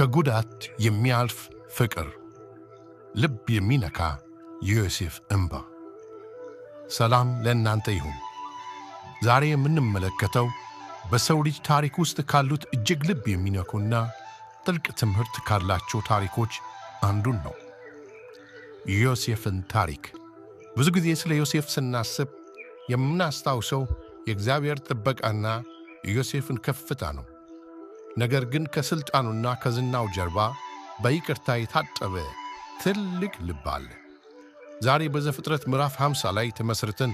ከጉዳት የሚያልፍ ፍቅር፣ ልብ የሚነካ የዮሴፍ እንባ። ሰላም ለእናንተ ይሁን። ዛሬ የምንመለከተው በሰው ልጅ ታሪክ ውስጥ ካሉት እጅግ ልብ የሚነኩና ጥልቅ ትምህርት ካላቸው ታሪኮች አንዱን ነው፣ የዮሴፍን ታሪክ። ብዙ ጊዜ ስለ ዮሴፍ ስናስብ የምናስታውሰው የእግዚአብሔር ጥበቃና የዮሴፍን ከፍታ ነው። ነገር ግን ከሥልጣኑና ከዝናው ጀርባ በይቅርታ የታጠበ ትልቅ ልብ አለ። ዛሬ በዘፍጥረት ምዕራፍ 50 ላይ ተመስርተን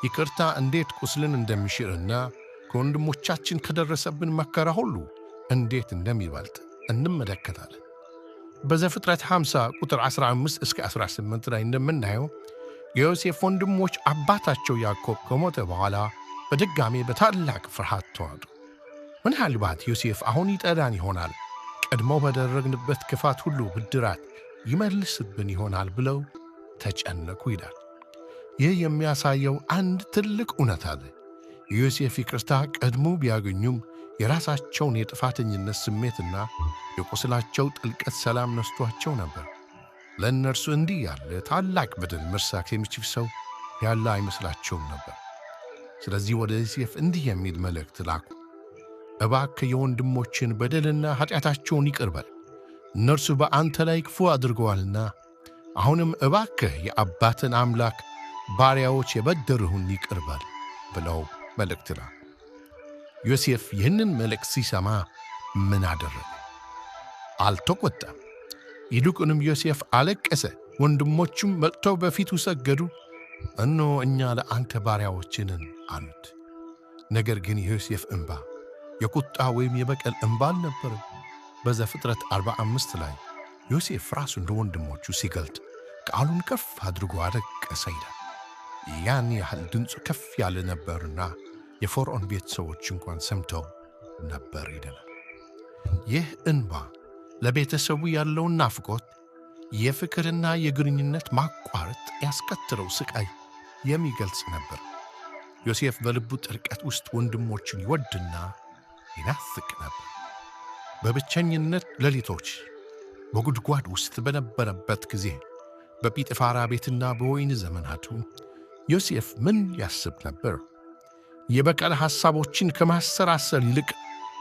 ይቅርታ እንዴት ቁስልን እንደሚሽርና ከወንድሞቻችን ከደረሰብን መከራ ሁሉ እንዴት እንደሚበልጥ እንመለከታለን። በዘፍጥረት 50 ቁጥር 15 እስከ 18 ላይ እንደምናየው የዮሴፍ ወንድሞች አባታቸው ያዕቆብ ከሞተ በኋላ በድጋሜ በታላቅ ፍርሃት ተዋጡ። ምናልባት ዮሴፍ አሁን ይጠላን ይሆናል፣ ቀድሞ ባደረግንበት ክፋት ሁሉ ብድራት ይመልስብን ይሆናል ብለው ተጨነቁ ይላል። ይህ የሚያሳየው አንድ ትልቅ እውነት አለ። የዮሴፍ ይቅርታ ቀድሞ ቢያገኙም የራሳቸውን የጥፋተኝነት ስሜትና የቁስላቸው ጥልቀት ሰላም ነስቷቸው ነበር። ለእነርሱ እንዲህ ያለ ታላቅ በደል መርሳት የሚችል ሰው ያለ አይመስላቸውም ነበር። ስለዚህ ወደ ዮሴፍ እንዲህ የሚል መልእክት ላኩ። እባክህ የወንድሞችን በደልና ኃጢአታቸውን ይቅር በል፣ እነርሱ በአንተ ላይ ክፉ አድርገዋልና፣ አሁንም እባክህ የአባትን አምላክ ባሪያዎች የበደሩህን ይቅር በል ብለው መልእክት ላኩ። ዮሴፍ ይህንን መልእክት ሲሰማ ምን አደረገ? አልተቆጣም። ይልቁንም ዮሴፍ አለቀሰ። ወንድሞቹም መጥተው በፊቱ ሰገዱ። እነሆ እኛ ለአንተ ባሪያዎች ነን አሉት። ነገር ግን የዮሴፍ እንባ የቁጣ ወይም የበቀል እንባ አልነበረም። በዘፍጥረት 45 ላይ ዮሴፍ ራሱን ለወንድሞቹ ሲገልጥ ቃሉን ከፍ አድርጎ አለቀሰ ይላል። ያን ያህል ድምፁ ከፍ ያለ ነበርና የፈርዖን ቤት ሰዎች እንኳን ሰምተው ነበር ይለናል። ይህ እንባ ለቤተሰቡ ያለውን ናፍቆት፣ የፍቅርና የግንኙነት ማቋረጥ ያስከተለው ስቃይ የሚገልጽ ነበር። ዮሴፍ በልቡ ጥልቀት ውስጥ ወንድሞቹን ይወድና ይናፍቅ ነበር። በብቸኝነት ሌሊቶች በጉድጓድ ውስጥ በነበረበት ጊዜ፣ በጲጥፋራ ቤትና በወይን ዘመናቱ ዮሴፍ ምን ያስብ ነበር? የበቀል ሐሳቦችን ከማሰራሰር ይልቅ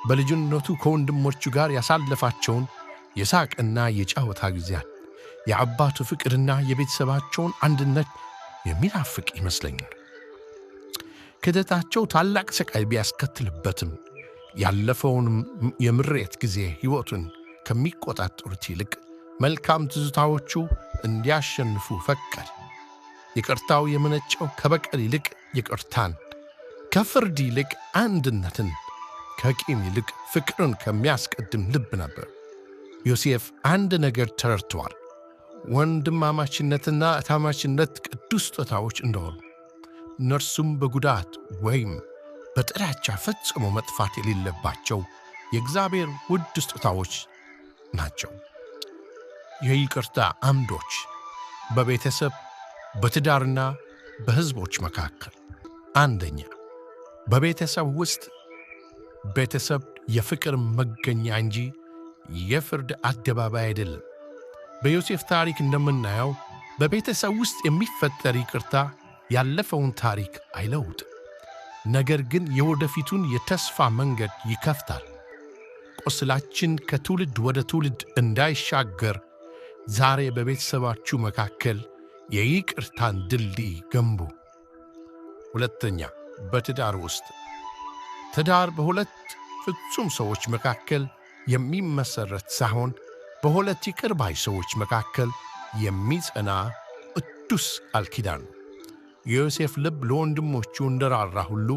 በልጅነቱ ከወንድሞቹ ጋር ያሳለፋቸውን የሳቅና የጫወታ ጊዜያት፣ የአባቱ ፍቅርና የቤተሰባቸውን አንድነት የሚናፍቅ ይመስለኛል። ክደታቸው ታላቅ ስቃይ ቢያስከትልበትም ያለፈውን የምሬት ጊዜ ሕይወቱን ከሚቆጣጠሩት ይልቅ መልካም ትዝታዎቹ እንዲያሸንፉ ፈቀደ። ይቅርታው የመነጨው ከበቀል ይልቅ ይቅርታን፣ ከፍርድ ይልቅ አንድነትን፣ ከቂም ይልቅ ፍቅርን ከሚያስቀድም ልብ ነበር። ዮሴፍ አንድ ነገር ተረድቷል። ወንድማማችነትና እህትማማችነት ቅዱስ ስጦታዎች እንደሆኑ፣ እነርሱም በጉዳት ወይም በጥላቻ ፈጽሞ መጥፋት የሌለባቸው የእግዚአብሔር ውድ ስጦታዎች ናቸው። የይቅርታ አምዶች በቤተሰብ በትዳርና በሕዝቦች መካከል። አንደኛ፣ በቤተሰብ ውስጥ ቤተሰብ የፍቅር መገኛ እንጂ የፍርድ አደባባይ አይደለም። በዮሴፍ ታሪክ እንደምናየው በቤተሰብ ውስጥ የሚፈጠር ይቅርታ ያለፈውን ታሪክ አይለውጥም፣ ነገር ግን የወደፊቱን የተስፋ መንገድ ይከፍታል። ቁስላችን ከትውልድ ወደ ትውልድ እንዳይሻገር ዛሬ በቤተሰባችሁ መካከል የይቅርታን ድልድይ ገንቡ። ሁለተኛ፣ በትዳር ውስጥ ትዳር በሁለት ፍጹም ሰዎች መካከል የሚመሰረት ሳይሆን በሁለት ይቅር ባይ ሰዎች መካከል የሚጸና ቅዱስ ቃል ኪዳን ነው። የዮሴፍ ልብ ለወንድሞቹ እንደራራ ሁሉ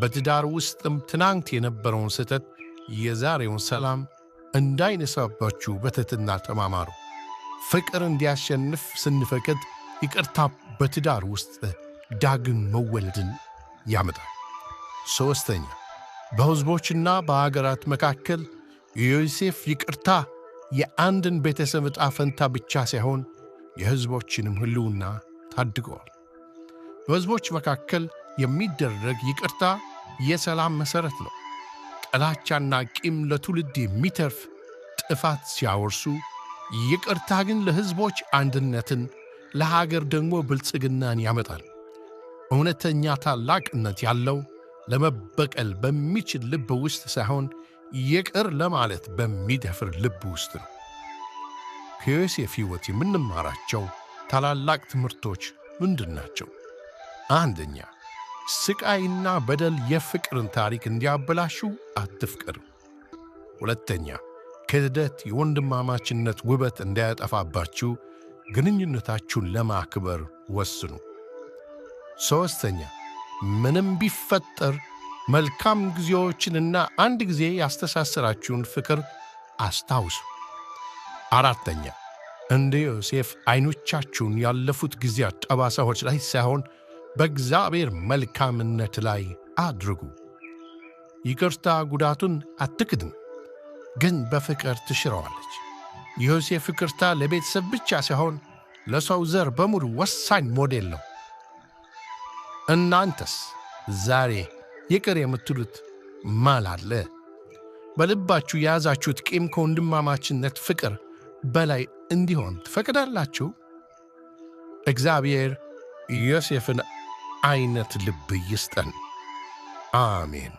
በትዳር ውስጥም ትናንት የነበረውን ስህተት የዛሬውን ሰላም እንዳይነሳባችሁ በትሕትና ተማማሩ። ፍቅር እንዲያሸንፍ ስንፈቅድ ይቅርታ በትዳር ውስጥ ዳግም መወለድን ያመጣል። ሦስተኛ፣ በሕዝቦችና በአገራት መካከል የዮሴፍ ይቅርታ የአንድን ቤተሰብ ዕጣ ፈንታ ብቻ ሳይሆን የሕዝቦችንም ሕልውና ታድገዋል። በሕዝቦች መካከል የሚደረግ ይቅርታ የሰላም መሠረት ነው። ጥላቻና ቂም ለትውልድ የሚተርፍ ጥፋት ሲያወርሱ፣ ይቅርታ ግን ለሕዝቦች አንድነትን፣ ለሀገር ደግሞ ብልጽግናን ያመጣል። እውነተኛ ታላቅነት ያለው ለመበቀል በሚችል ልብ ውስጥ ሳይሆን ይቅር ለማለት በሚደፍር ልብ ውስጥ ነው። ከዮሴፍ ሕይወት የምንማራቸው ታላላቅ ትምህርቶች ምንድን ናቸው? አንደኛ፣ ስቃይና በደል የፍቅርን ታሪክ እንዲያበላሹ አትፍቀዱ። ሁለተኛ፣ ክህደት የወንድማማችነት ውበት እንዳያጠፋባችሁ ግንኙነታችሁን ለማክበር ወስኑ። ሦስተኛ፣ ምንም ቢፈጠር መልካም ጊዜዎችንና አንድ ጊዜ ያስተሳሰራችሁን ፍቅር አስታውሱ። አራተኛ፣ እንደ ዮሴፍ ዓይኖቻችሁን ያለፉት ጊዜያት ጠባሳዎች ላይ ሳይሆን በእግዚአብሔር መልካምነት ላይ አድርጉ። ይቅርታ ጉዳቱን አትክድም፣ ግን በፍቅር ትሽረዋለች። የዮሴፍ ይቅርታ ለቤተሰብ ብቻ ሳይሆን ለሰው ዘር በሙሉ ወሳኝ ሞዴል ነው። እናንተስ ዛሬ ይቅር የምትሉት ማን አለ? በልባችሁ የያዛችሁት ቂም ከወንድማማችነት ፍቅር በላይ እንዲሆን ትፈቅዳላችሁ? እግዚአብሔር ዮሴፍን አይነት ልብ ይስጠን። አሜን።